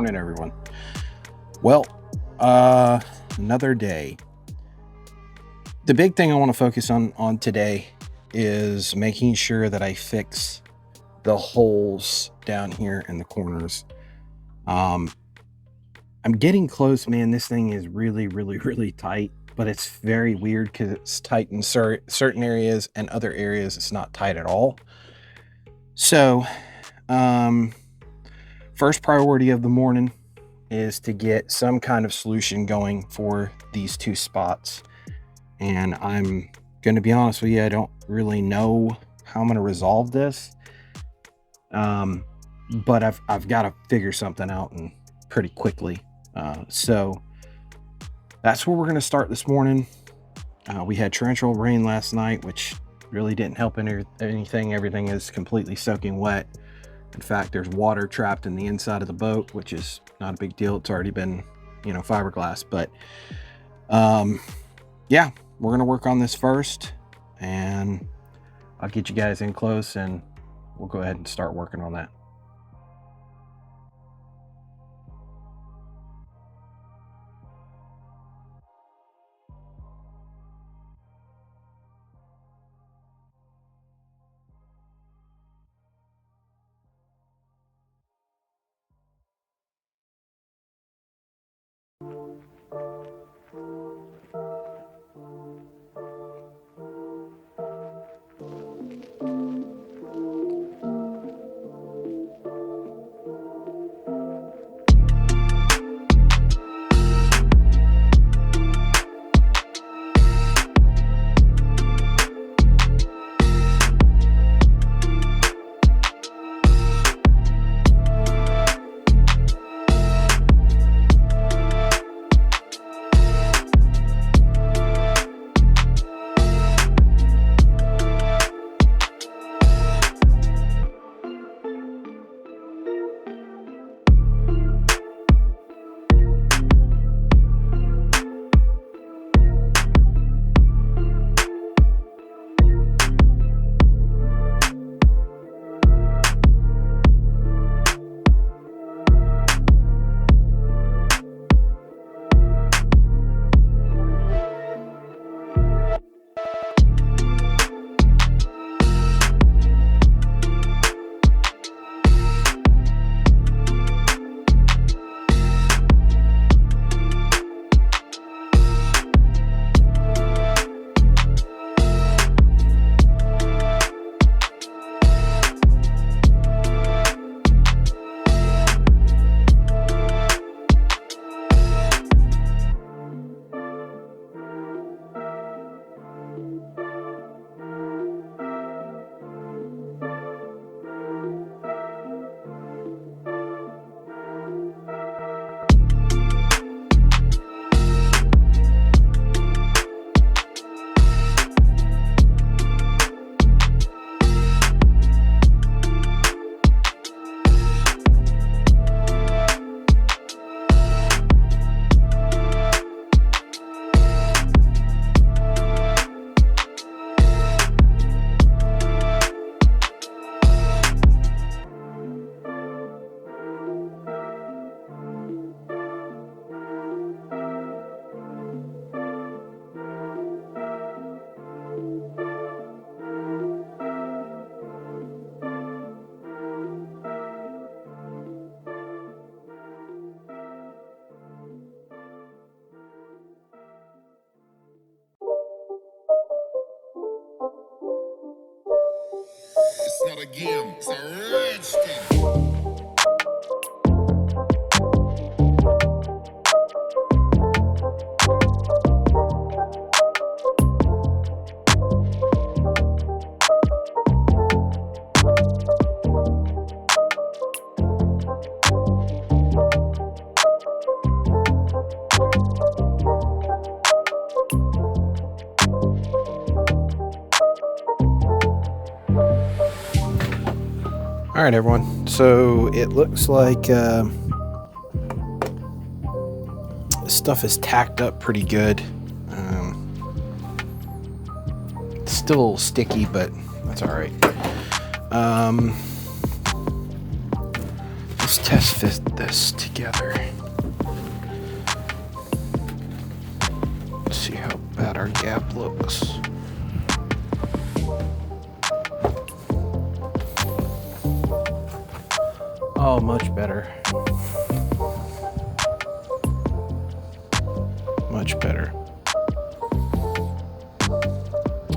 morning, everyone. Well, another day. The big thing I want to focus on today is making sure that I fix the holes down here in the corners. I'm getting close, man. This thing is really tight, but it's very weird because it's tight in certain areas and other areas it's not tight at all. So, first priority of the morning is to get some kind of solution going for these two spots. And I'm going to be honest with you, I don't really know how I'm going to resolve this. But I've got to figure something out and pretty quickly. So that's where we're going to start this morning. We had torrential rain last night, which really didn't help anything. Everything is completely soaking wet. In fact, there's water trapped in the inside of the boat, which is not a big deal. It's already been, fiberglass, but, yeah, we're going to work on this first, and I'll get you guys in close and we'll go ahead and start working on that. It's not a game, it's a rich thing. All right, everyone. So it looks like stuff is tacked up pretty good. It's still a little sticky, but that's all right. This Let's test fit this together. Let's see how bad our gap looks. Oh, much better. Much better.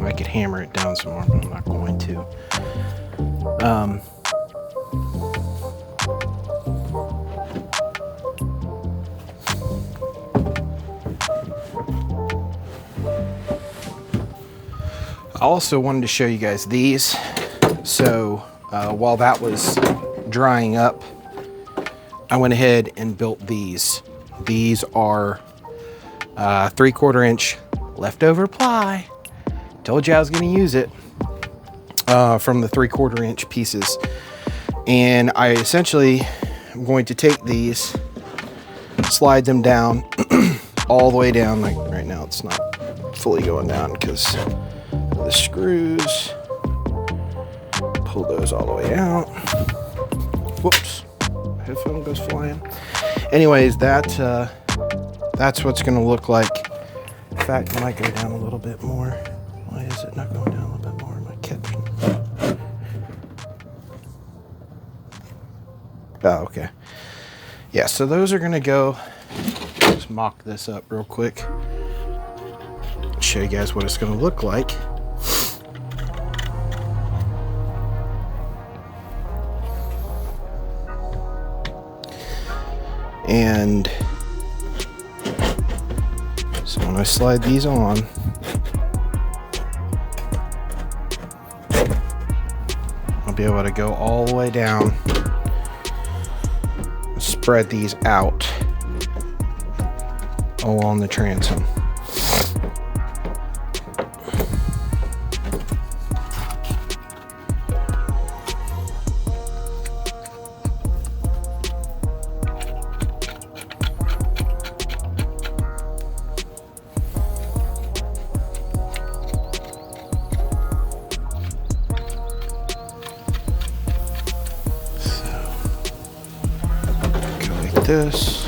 I could hammer it down some more, but I'm not going to. I also wanted to show you guys these. So while that was drying up, I went ahead and built these. These are 3/4 inch leftover ply. Told you I was going to use it from the 3/4 inch pieces. And I essentially am going to take these, slide them down all the way down. Like right now it's not fully going down because the screws. Pull those all the way out. Whoops, headphone goes flying. Anyways, that's what it's going to look like. In fact, it might go down a little bit more. Why is it not going down a little bit more? Am I catching? Oh, okay. Yeah, so those are going to go. Just mock this up real quick. Show you guys what it's going to look like. And so when I slide these on, I'll be able to go all the way down, spread these out along the transom. This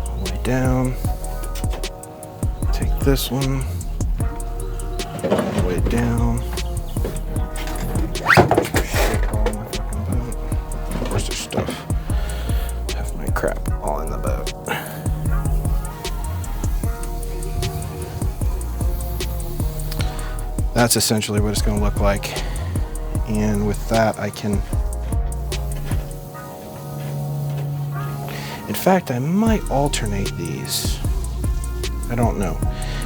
all the way down, take this one all the way down. Shit all in my fucking boat. Of course there's stuff. Have my crap all in the boat. That's essentially what it's going to look like. And with that I can, in fact, I might alternate these. I don't know.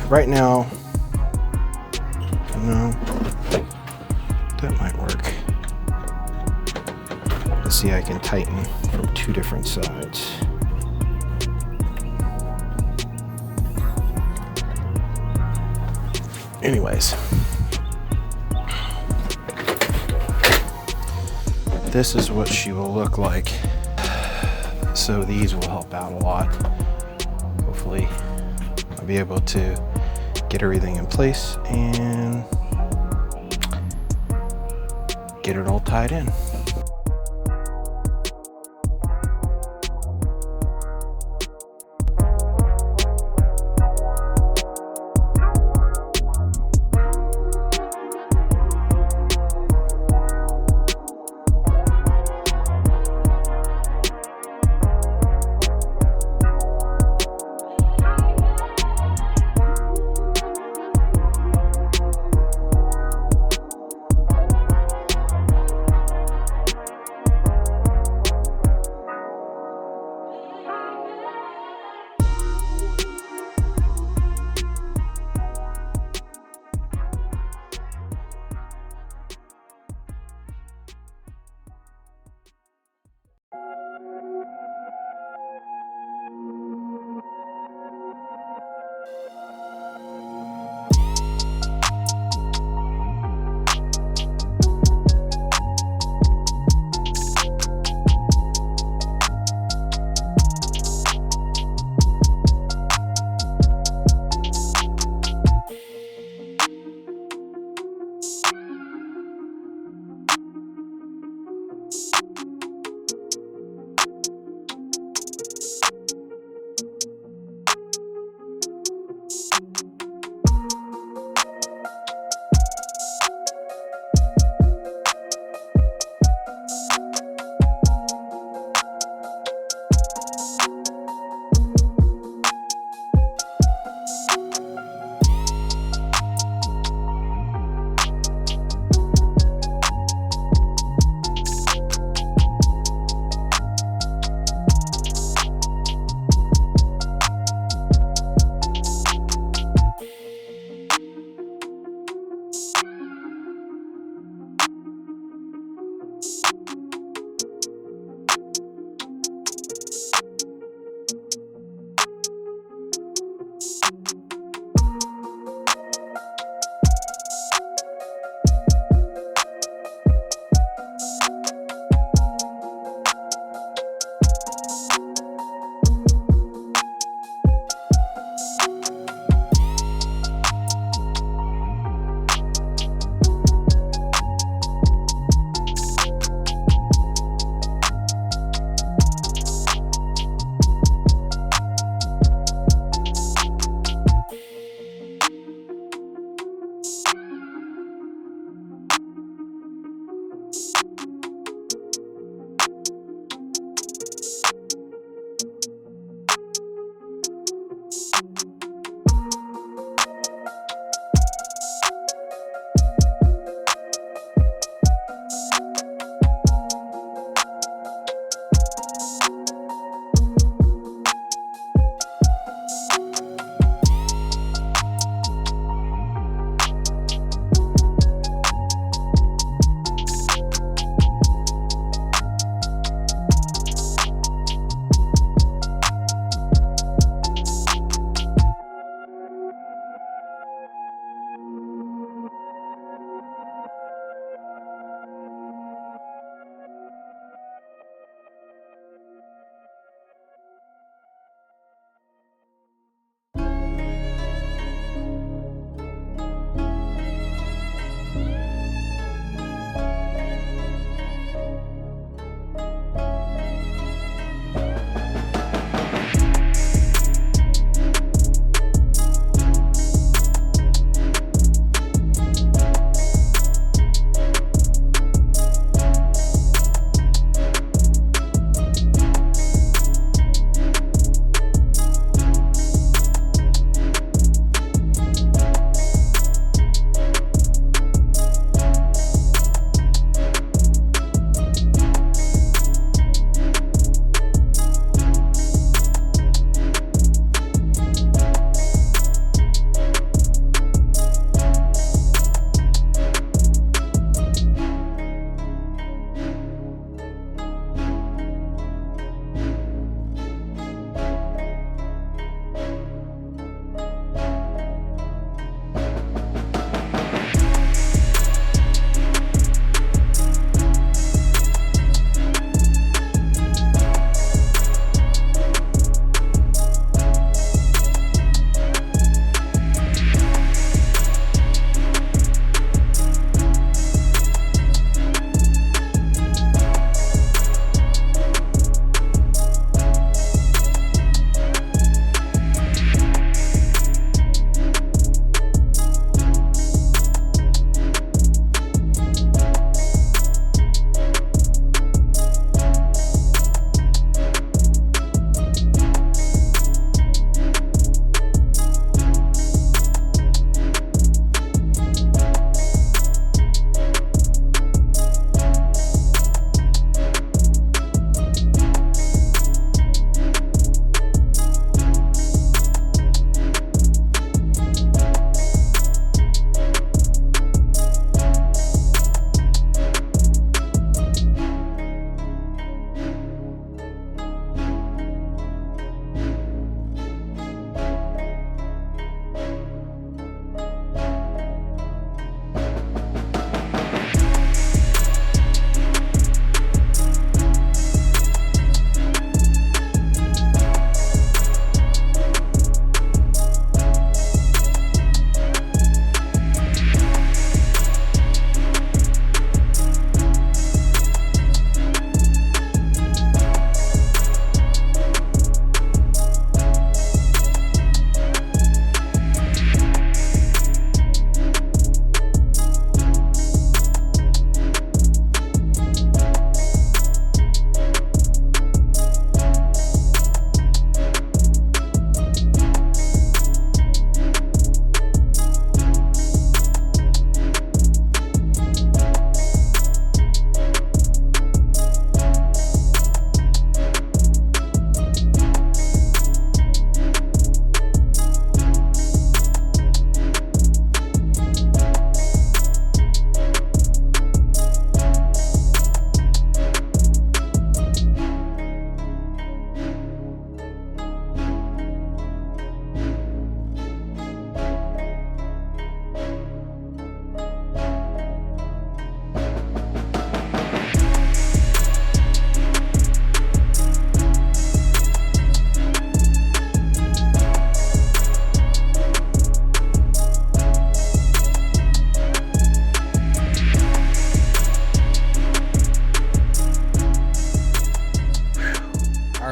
Right now, no, that might work. Let's see, I can tighten from 2 different sides. Anyways, this is what she will look like. So these will help out a lot. Hopefully I'll be able to get everything in place and get it all tied in.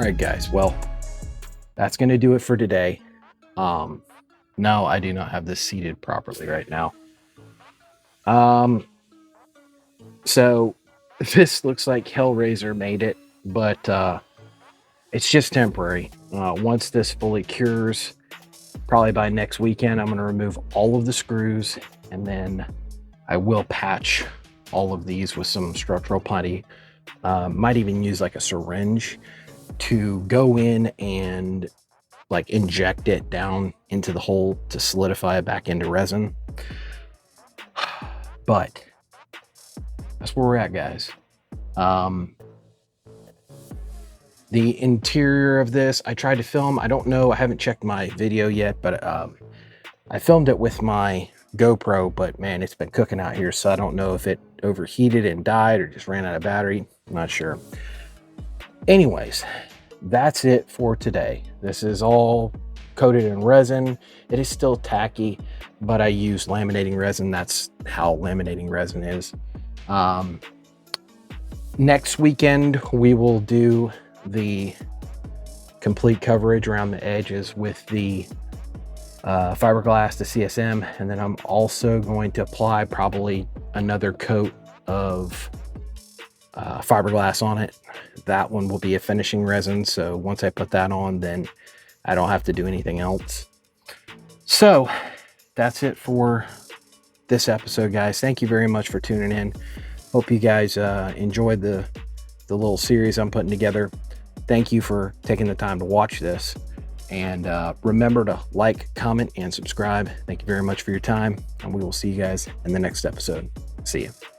right, guys. Well, that's going to do it for today. No, I do not have this seated properly right now. So this looks like Hellraiser made it, but it's just temporary. Once this fully cures, probably by next weekend, I'm going to remove all of the screws, and then I will patch all of these with some structural putty. Might even use like a syringe to go in and like inject it down into the hole to solidify it back into resin. But that's where we're at, guys. The interior of this, I tried to film. I don't know. I haven't checked my video yet, but I filmed it with my GoPro, but man, it's been cooking out here. So I don't know if it overheated and died or just ran out of battery. I'm not sure. Anyways, that's it for today. This is all coated in resin. It is still tacky, but I use laminating resin. That's how laminating resin is. Next weekend, we will do the complete coverage around the edges with the fiberglass, the CSM, and then I'm also going to apply probably another coat of fiberglass on it. That one will be a finishing resin, so once I put that on, then I don't have to do anything else. So that's it for this episode, guys. Thank you very much for tuning in. Hope you guys enjoyed the little series I'm putting together. Thank you for taking the time to watch this, and remember to like, comment, and subscribe. Thank you very much for your time, and we will see you guys in the next episode. See you.